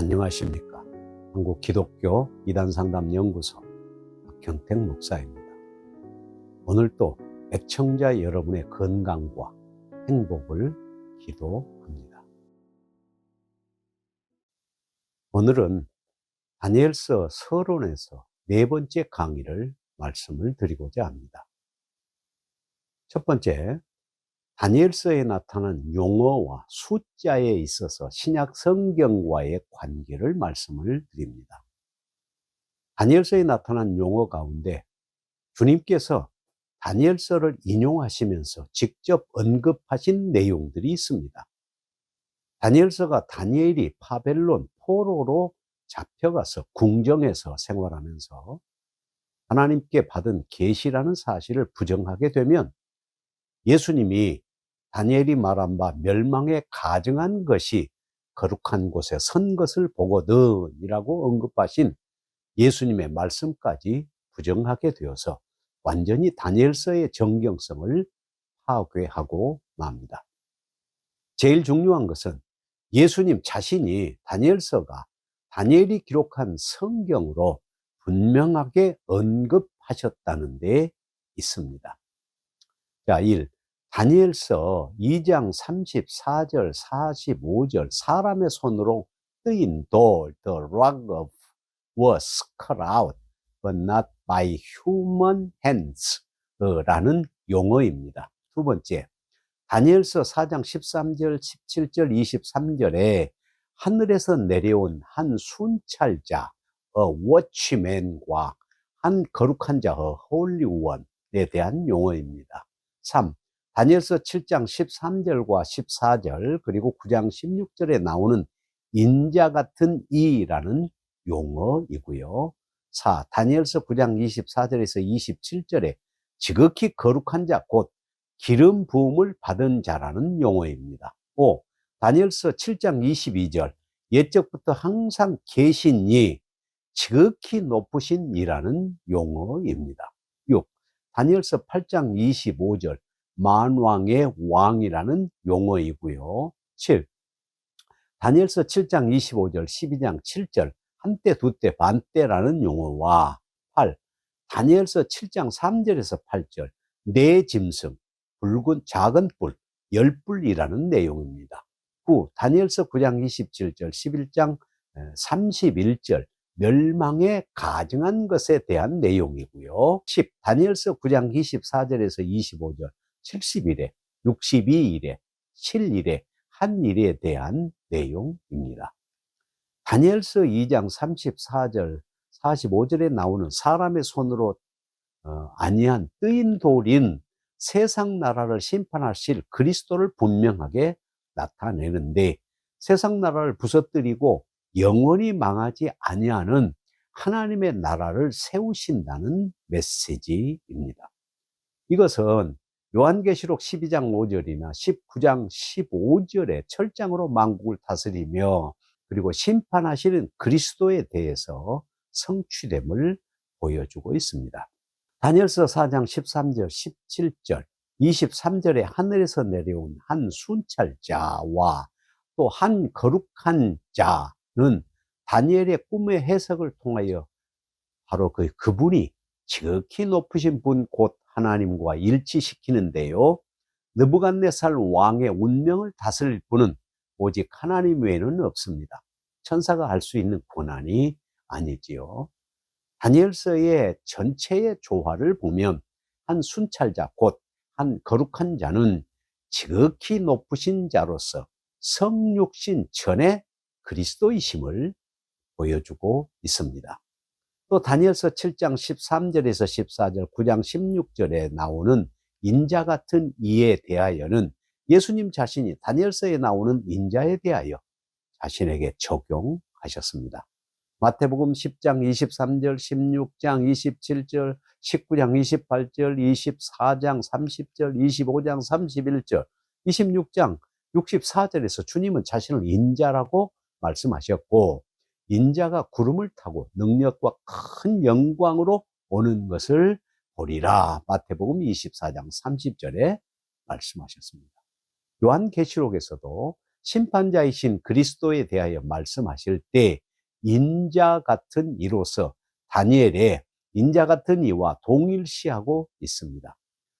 안녕하십니까. 한국기독교 이단상담연구소 박형택 목사입니다. 오늘도 애청자 여러분의 건강과 행복을 기도합니다. 오늘은 다니엘서 서론에서 네 번째 강의를 말씀을 드리고자 합니다. 첫 번째, 다니엘서에 나타난 용어와 숫자에 있어서 신약 성경과의 관계를 말씀을 드립니다. 다니엘서에 나타난 용어 가운데 주님께서 다니엘서를 인용하시면서 직접 언급하신 내용들이 있습니다. 다니엘서가 다니엘이 바벨론 포로로 잡혀가서 궁정에서 생활하면서 하나님께 받은 계시라는 사실을 부정하게 되면 예수님이 다니엘이 말한 바 멸망에 가증한 것이 거룩한 곳에 선 것을 보거든이라고 언급하신 예수님의 말씀까지 부정하게 되어서 완전히 다니엘서의 정경성을 파괴하고 맙니다. 제일 중요한 것은 예수님 자신이 다니엘서가 다니엘이 기록한 성경으로 분명하게 언급하셨다는 데 있습니다. 자, 1. 다니엘서 2장 34절, 45절 사람의 손으로 뜨인 돌, the rock of was cut out, but not by human hands 라는 용어입니다. 두 번째, 다니엘서 4장 13절, 17절, 23절에 하늘에서 내려온 한 순찰자, watchman과 한 거룩한 자, holy one에 대한 용어입니다. 3. 다니엘서 7장 13절과 14절 그리고 9장 16절에 나오는 인자 같은 이라는 용어이고요. 4. 다니엘서 9장 24절에서 27절에 지극히 거룩한 자 곧 기름 부음을 받은 자라는 용어입니다. 5. 다니엘서 7장 22절 옛적부터 항상 계신 이 지극히 높으신 이라는 용어입니다. 6. 다니엘서 8장 25절 만왕의 왕이라는 용어이고요. 7. 다니엘서 7장 25절 12장 7절 한때 두때 반때라는 용어와 8. 다니엘서 7장 3절에서 8절 네 짐승 붉은 작은 뿔 열뿔이라는 내용입니다. 9. 다니엘서 9장 27절 11장 31절 멸망에 가증한 것에 대한 내용이고요. 10. 다니엘서 9장 24절에서 25절 70일에 62일에 7일에 한 일에 대한 내용입니다. 다니엘서 2장 34절 45절에 나오는 사람의 손으로 아니한 뜨인 돌인 세상 나라를 심판하실 그리스도를 분명하게 나타내는데 세상 나라를 부서뜨리고 영원히 망하지 아니하는 하나님의 나라를 세우신다는 메시지입니다. 이것은 요한계시록 12장 5절이나 19장 15절에 철장으로 만국을 다스리며 그리고 심판하시는 그리스도에 대해서 성취됨을 보여주고 있습니다. 다니엘서 4장 13절, 17절, 23절에 하늘에서 내려온 한 순찰자와 또 한 거룩한 자는 다니엘의 꿈의 해석을 통하여 바로 그분이 지극히 높으신 분 곧 하나님과 일치시키는데요. 느부갓네살 왕의 운명을 다스릴 분은 오직 하나님 외에는 없습니다. 천사가 할 수 있는 권한이 아니지요. 다니엘서의 전체의 조화를 보면 한 순찰자 곧 한 거룩한 자는 지극히 높으신 자로서 성육신 전에 그리스도이심을 보여주고 있습니다. 또 다니엘서 7장 13절에서 14절, 9장 16절에 나오는 인자 같은 이에 대하여는 예수님 자신이 다니엘서에 나오는 인자에 대하여 자신에게 적용하셨습니다. 마태복음 10장 23절, 16장 27절, 19장 28절, 24장 30절, 25장 31절, 26장 64절에서 주님은 자신을 인자라고 말씀하셨고 인자가 구름을 타고 능력과 큰 영광으로 오는 것을 보리라. 마태복음 24장 30절에 말씀하셨습니다. 요한계시록에서도 심판자이신 그리스도에 대하여 말씀하실 때 인자 같은 이로서 다니엘의 인자 같은 이와 동일시하고 있습니다.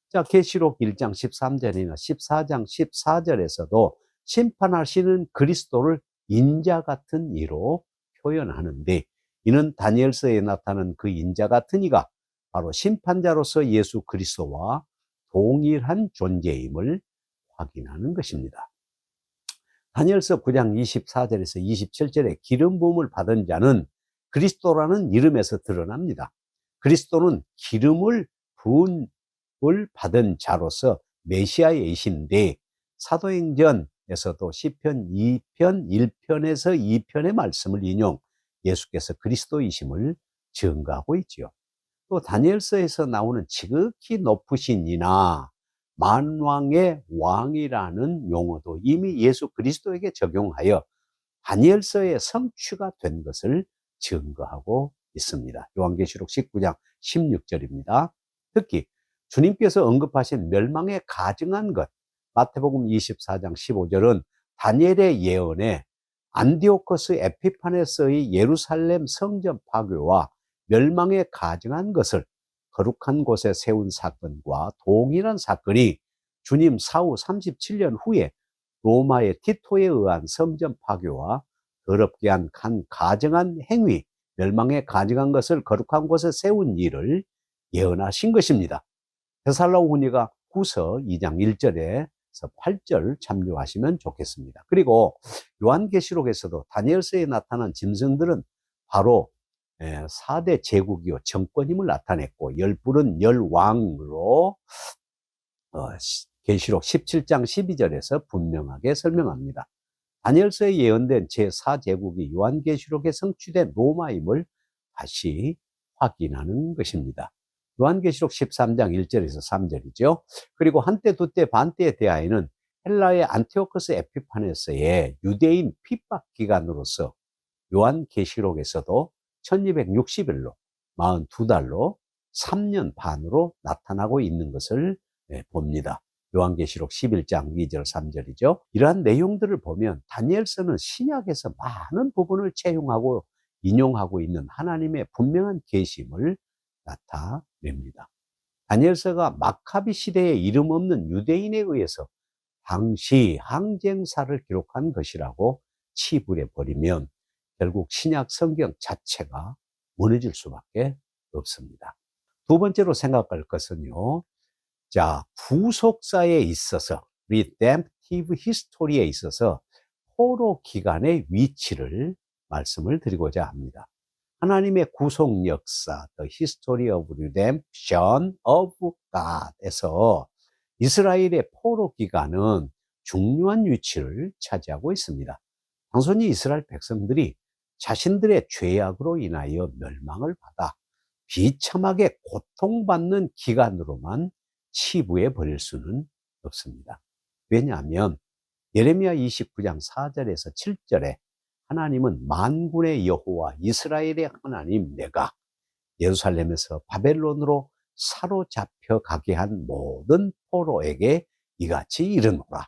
자, 계시록 1장 13절이나 14장 14절에서도 심판하시는 그리스도를 인자 같은 이로 표현하는데, 이는 다니엘서에 나타난 그 인자 같은 이가 바로 심판자로서 예수 그리스도와 동일한 존재임을 확인하는 것입니다. 다니엘서 9장 24절에서 27절에 기름 부음을 받은 자는 그리스도라는 이름에서 드러납니다. 그리스도는 기름을 부음을 받은 자로서 메시아이신데, 사도행전에서도 시편 2편 1편에서 2편의 말씀을 인용, 예수께서 그리스도이심을 증거하고 있지요. 또 다니엘서에서 나오는 지극히 높으신 이나 만왕의 왕이라는 용어도 이미 예수 그리스도에게 적용하여 다니엘서의 성취가 된 것을 증거하고 있습니다. 요한계시록 19장 16절입니다. 특히 주님께서 언급하신 멸망에 가증한 것, 마태복음 24장 15절은 다니엘의 예언에 안디오코스 에피파네스의 예루살렘 성전 파괴와 멸망에 가증한 것을 거룩한 곳에 세운 사건과 동일한 사건이 주님 사후 37년 후에 로마의 티토에 의한 성전 파괴와 더럽게 한 가증한 행위, 멸망에 가증한 것을 거룩한 곳에 세운 일을 예언하신 것입니다. 데살로니가 후서 2장 1절에서 8절 참조하시면 좋겠습니다. 그리고 요한계시록에서도 다니엘서에 나타난 짐승들은 바로 4대 제국이요 정권임을 나타냈고, 열불은 열왕으로 계시록 17장 12절에서 분명하게 설명합니다. 다니엘서에 예언된 제4제국이 요한계시록에 성취된 로마임을 다시 확인하는 것입니다. 요한계시록 13장 1절에서 3절이죠. 그리고 한때 두때 반때에 대하여는 헬라의 안티오코스 에피파네스의 유대인 핍박 기간으로서 요한계시록에서도 1260일로 42달로 3년 반으로 나타나고 있는 것을 봅니다. 요한계시록 11장 2절 3절이죠. 이러한 내용들을 보면 다니엘서는 신약에서 많은 부분을 채용하고 인용하고 있는 하나님의 분명한 계심을 나타냅니다. 다니엘서가 마카비 시대에 이름 없는 유대인에 의해서 당시 항쟁사를 기록한 것이라고 치부해 버리면 결국 신약 성경 자체가 무너질 수밖에 없습니다. 두 번째로 생각할 것은요, 자, 구속사에 있어서, redemptive history에 있어서 포로 기간의 위치를 말씀을 드리고자 합니다. 하나님의 구속 역사, the history of redemption of God에서 이스라엘의 포로 기간은 중요한 위치를 차지하고 있습니다. 단순히 이스라엘 백성들이 자신들의 죄악으로 인하여 멸망을 받아 비참하게 고통받는 기간으로만 치부해 버릴 수는 없습니다. 왜냐하면 예레미야 29장 4절에서 7절에 하나님은 만군의 여호와 이스라엘의 하나님 내가 예루살렘에서 바벨론으로 사로잡혀 가게 한 모든 포로에게 이같이 이르노라.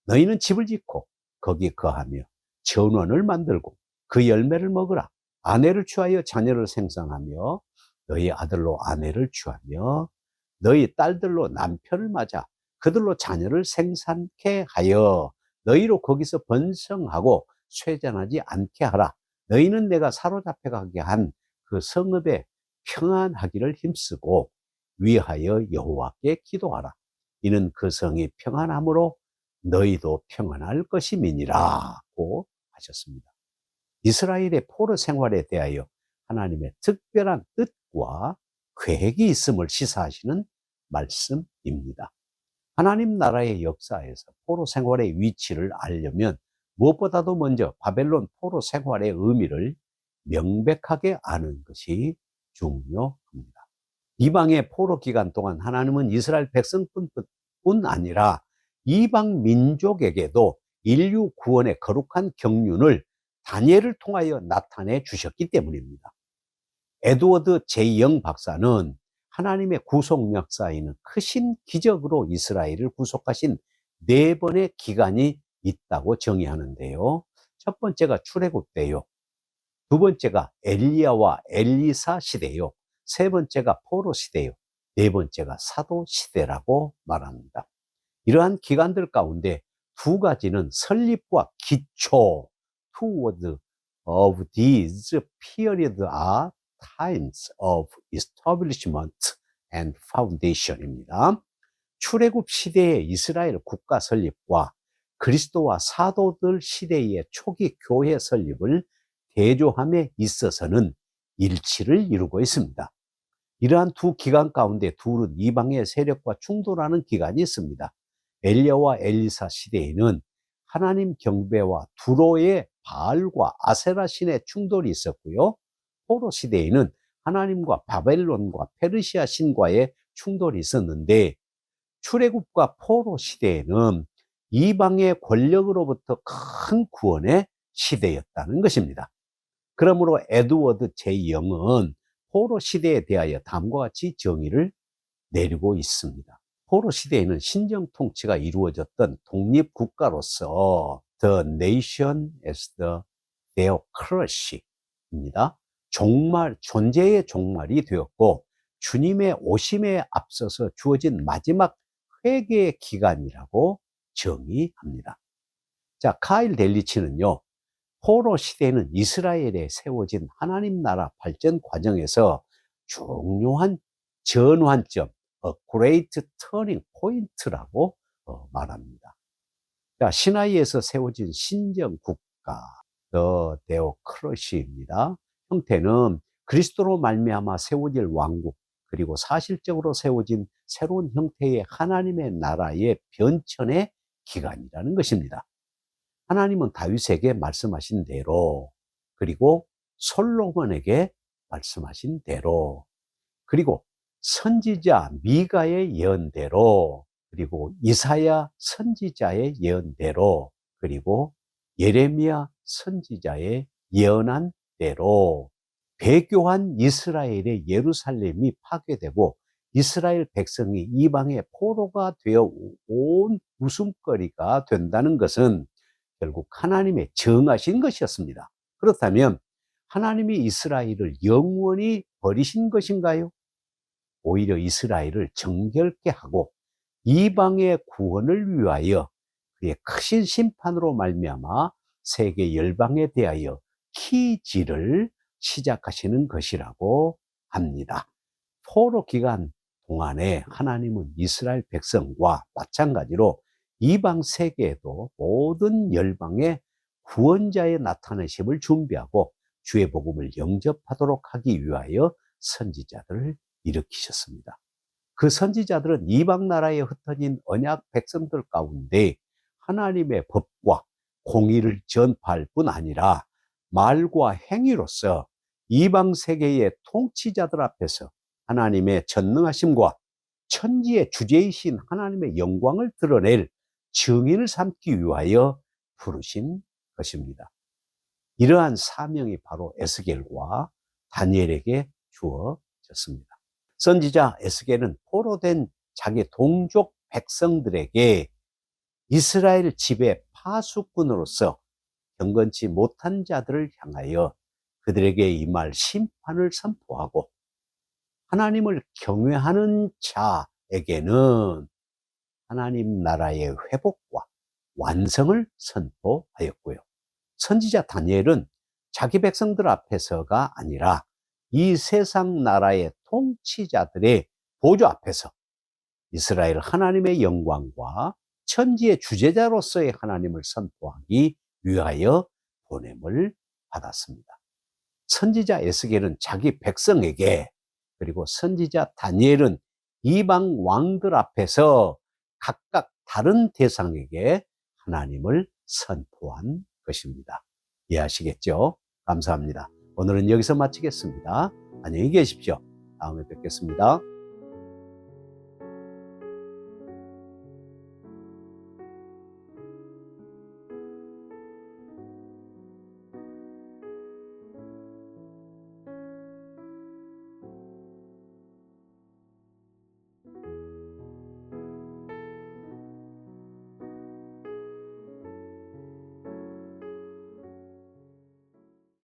너희는 집을 짓고 거기 거하며 전원을 만들고 그 열매를 먹으라. 아내를 취하여 자녀를 생산하며 너희 아들로 아내를 취하며 너희 딸들로 남편을 맞아 그들로 자녀를 생산케 하여 너희로 거기서 번성하고 쇠잔하지 않게 하라. 너희는 내가 사로잡혀 가게 한 그 성읍에 평안하기를 힘쓰고 위하여 여호와께 기도하라. 이는 그 성이 평안함으로 너희도 평안할 것임이니라고 하셨습니다. 이스라엘의 포로 생활에 대하여 하나님의 특별한 뜻과 계획이 있음을 시사하시는 말씀입니다. 하나님 나라의 역사에서 포로 생활의 위치를 알려면 무엇보다도 먼저 바벨론 포로 생활의 의미를 명백하게 아는 것이 중요합니다. 이방의 포로 기간 동안 하나님은 이스라엘 백성뿐 아니라 이방 민족에게도 인류 구원의 거룩한 경륜을 다니엘을 통하여 나타내 주셨기 때문입니다. 에드워드 J. 영 박사는 하나님의 구속 역사에는 크신 기적으로 이스라엘을 구속하신 4번의 기간이 있다고 정의하는데요. 첫 번째가 출애굽 때요. 두 번째가 엘리야와 엘리사 시대요. 세 번째가 포로 시대요. 네 번째가 사도 시대라고 말합니다. 이러한 기간들 가운데 두 가지는 설립과 기초, two words of these periods are times of establishment and foundation입니다. 출애굽 시대의 이스라엘 국가 설립과 그리스도와 사도들 시대의 초기 교회 설립을 대조함에 있어서는 일치를 이루고 있습니다. 이러한 두 기간 가운데 둘은 이방의 세력과 충돌하는 기간이 있습니다. 엘리야와 엘리사 시대에는 하나님 경배와 두로의 바알과 아세라 신의 충돌이 있었고요. 포로 시대에는 하나님과 바벨론과 페르시아 신과의 충돌이 있었는데, 출애굽과 포로 시대에는 이방의 권력으로부터 큰 구원의 시대였다는 것입니다. 그러므로 에드워드 제0은 포로 시대에 대하여 다음과 같이 정의를 내리고 있습니다. 포로 시대에는 신정 통치가 이루어졌던 독립국가로서 The nation as the theocracy입니다. 존재의 종말이 되었고 주님의 오심에 앞서서 주어진 마지막 회개의 기간이라고 정의합니다. 자, 카일 델리치는요, 포로 시대는 이스라엘에 세워진 하나님 나라 발전 과정에서 중요한 전환점, great turning point라고 말합니다. 자, 시나이에서 세워진 신정 국가, the theocracy입니다. 형태는 그리스도로 말미암아 세워질 왕국, 그리고 사실적으로 세워진 새로운 형태의 하나님의 나라의 변천의 기간이라는 것입니다. 하나님은 다윗에게 말씀하신 대로, 그리고 솔로몬에게 말씀하신 대로, 그리고 선지자 미가의 예언대로, 그리고 이사야 선지자의 예언대로, 그리고 예레미야 선지자의 예언한 대로 배교한 이스라엘의 예루살렘이 파괴되고 이스라엘 백성이 이방의 포로가 되어 온 웃음거리가 된다는 것은 결국 하나님의 정하신 것이었습니다. 그렇다면 하나님이 이스라엘을 영원히 버리신 것인가요? 오히려 이스라엘을 정결케 하고 이방의 구원을 위하여 그의 크신 심판으로 말미암아 세계 열방에 대하여 키질을 시작하시는 것이라고 합니다. 포로 기간 동안에 하나님은 이스라엘 백성과 마찬가지로 이방 세계에도 모든 열방의 구원자의 나타내심을 준비하고 주의 복음을 영접하도록 하기 위하여 선지자들을 일으키셨습니다. 그 선지자들은 이방 나라에 흩어진 언약 백성들 가운데 하나님의 법과 공의를 전파할 뿐 아니라 말과 행위로서 이방 세계의 통치자들 앞에서 하나님의 전능하심과 천지의 주제이신 하나님의 영광을 드러낼 증인을 삼기 위하여 부르신 것입니다. 이러한 사명이 바로 에스겔과 다니엘에게 주어졌습니다. 선지자 에스겔은 포로된 자기 동족 백성들에게 이스라엘 지배 파수꾼으로서 경건치 못한 자들을 향하여 그들에게 임할 심판을 선포하고, 하나님을 경외하는 자에게는 하나님 나라의 회복과 완성을 선포하였고요. 선지자 다니엘은 자기 백성들 앞에서가 아니라 이 세상 나라의 통치자들의 보좌 앞에서 이스라엘 하나님의 영광과 천지의 주제자로서의 하나님을 선포하기 위하여 보냄을 받았습니다. 선지자 에스겔은 자기 백성에게, 그리고 선지자 다니엘은 이방 왕들 앞에서 각각 다른 대상에게 하나님을 선포한 것입니다. 이해하시겠죠? 감사합니다. 오늘은 여기서 마치겠습니다. 안녕히 계십시오. 다음에 뵙겠습니다.